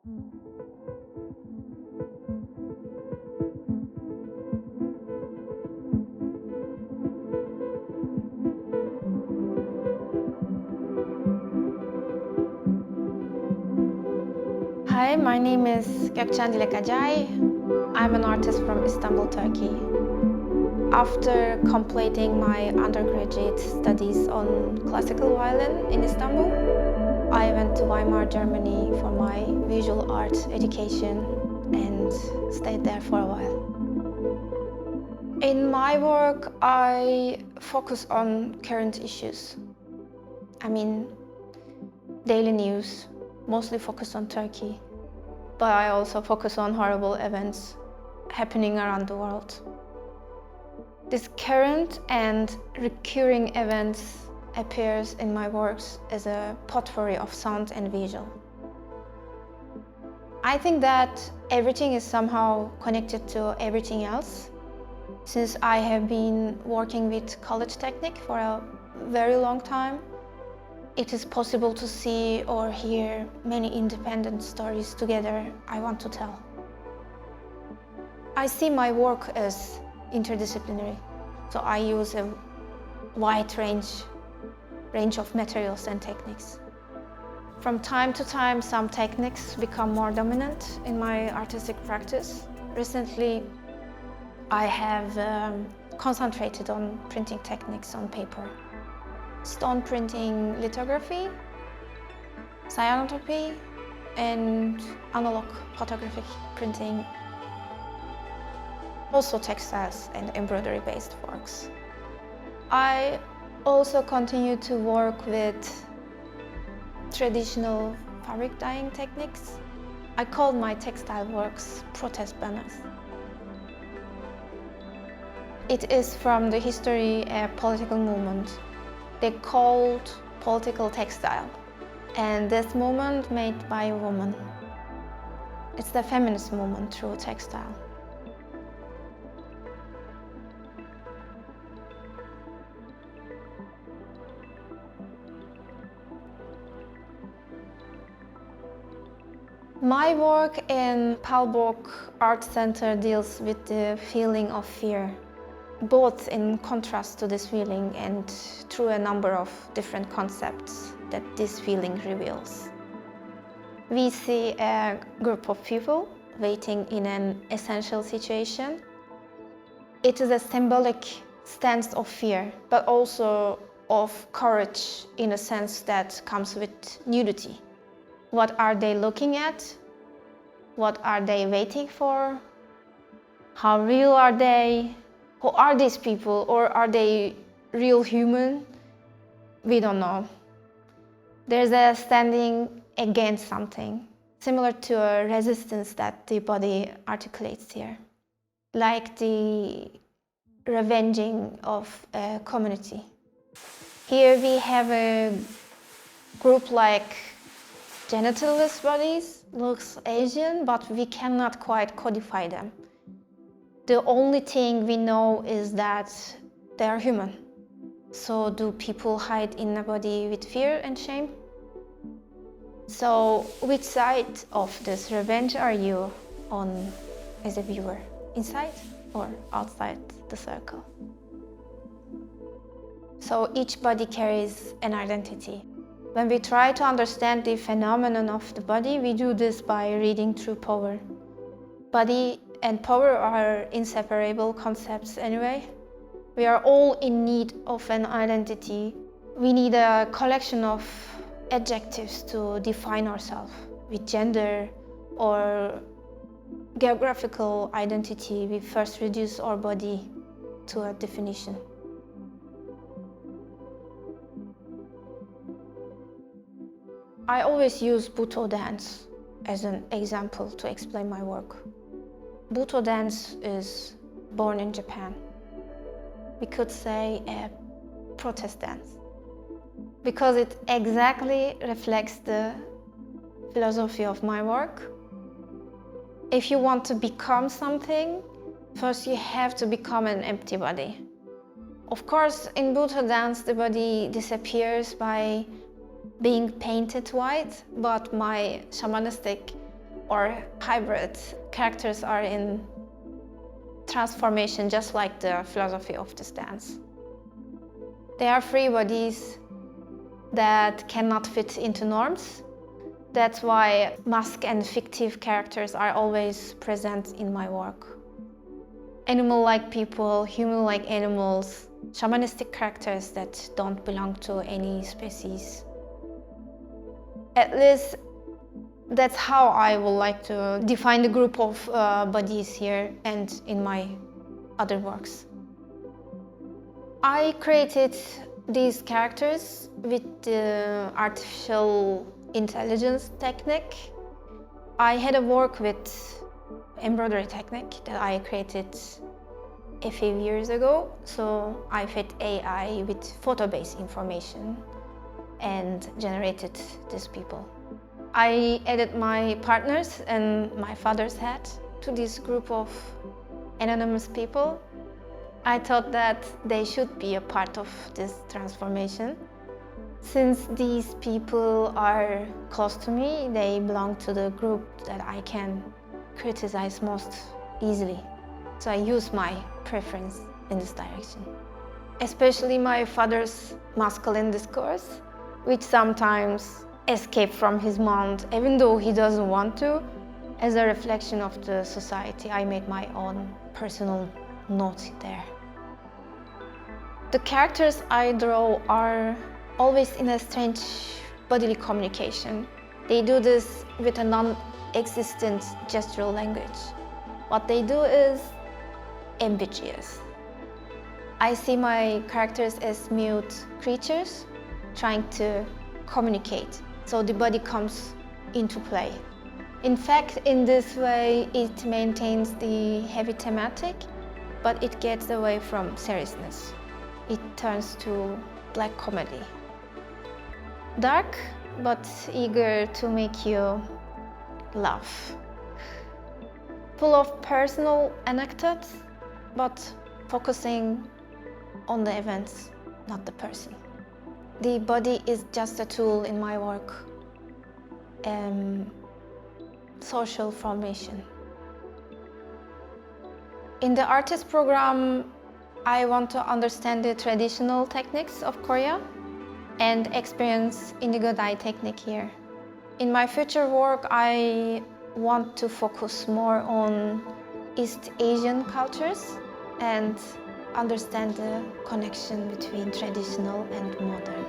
Hi, my name is Gokcen Acay. I'm an artist from Istanbul, Turkey. After completing my undergraduate studies on classical violin in Istanbul, I went to Weimar, Germany for my visual art education and stayed there for a while. In my work, I focus on current issues. I mean, daily news, mostly focused on Turkey. But I also focus on horrible events happening around the world. This current and recurring events appears in my works as a potpourri of sound and visual. I think that everything is somehow connected to everything else. Since I have been working with college technique for a very long time, it is possible to see or hear many independent stories together I want to tell. I see my work as interdisciplinary, so I use a wide range of materials and techniques. From time to time, some techniques become more dominant in my artistic practice. Recently, I have concentrated on printing techniques on paper. Stone printing, lithography, cyanotopy, and analog photographic printing. Also textiles and embroidery-based works. I also continue to work with traditional fabric dyeing techniques. I call my textile works protest banners. It is from the history a political movement. They called political textile, and this movement made by a woman. It's the feminist movement through textile. My work in Palbok Art Center deals with the feeling of fear, both in contrast to this feeling and through a number of different concepts that this feeling reveals. We see a group of people waiting in an essential situation. It is a symbolic stance of fear, but also of courage in a sense that comes with nudity. What are they looking at? What are they waiting for? How real are they? Who are these people, or are they real human? We don't know. There's a standing against something, similar to a resistance that the body articulates here, like the revenging of a community. Here we have a group like genitalless bodies, looks Asian, but we cannot quite codify them. The only thing we know is that they are human. So do people hide in a body with fear and shame? So which side of this revenge are you on as a viewer? Inside or outside the circle? So each body carries an identity. When we try to understand the phenomenon of the body, we do this by reading through power. Body and power are inseparable concepts anyway. We are all in need of an identity. We need a collection of adjectives to define ourselves. With gender or geographical identity, we first reduce our body to a definition. I always use Buto dance as an example to explain my work. Buto dance is born in Japan. We could say a protest dance, because it exactly reflects the philosophy of my work. If you want to become something, first you have to become an empty body. Of course, in Buto dance, the body disappears by being painted white, but my shamanistic or hybrid. Characters are in transformation, just like the philosophy of this dance. They are free bodies that cannot fit into norms. That's why mask and fictive characters are always present in my work. Animal-like people, human-like animals, shamanistic characters that don't belong to any species. At least that's how I would like to define the group of bodies here and in my other works. I created these characters with the artificial intelligence technique. I had a work with embroidery technique that I created a few years ago. So I fed AI with photo-based information and generated these people. I added my partners and my father's head to this group of anonymous people. I thought that they should be a part of this transformation. Since these people are close to me, they belong to the group that I can criticize most easily. So I use my preference in this direction. Especially my father's masculine discourse, which sometimes escape from his mind, even though he doesn't want to. As a reflection of the society, I made my own personal note there. The characters I draw are always in a strange bodily communication. They do this with a non-existent gestural language. What they do is ambiguous. I see my characters as mute creatures trying to communicate, so the body comes into play. In fact, in this way, it maintains the heavy thematic, but it gets away from seriousness. It turns to black comedy. Dark, but eager to make you laugh. Full of personal anecdotes, but focusing on the events, not the person. The body is just a tool in my work. Social formation. In the artist program, I want to understand the traditional techniques of Korea and experience indigo dye technique here. In my future work, I want to focus more on East Asian cultures and understand the connection between traditional and modern.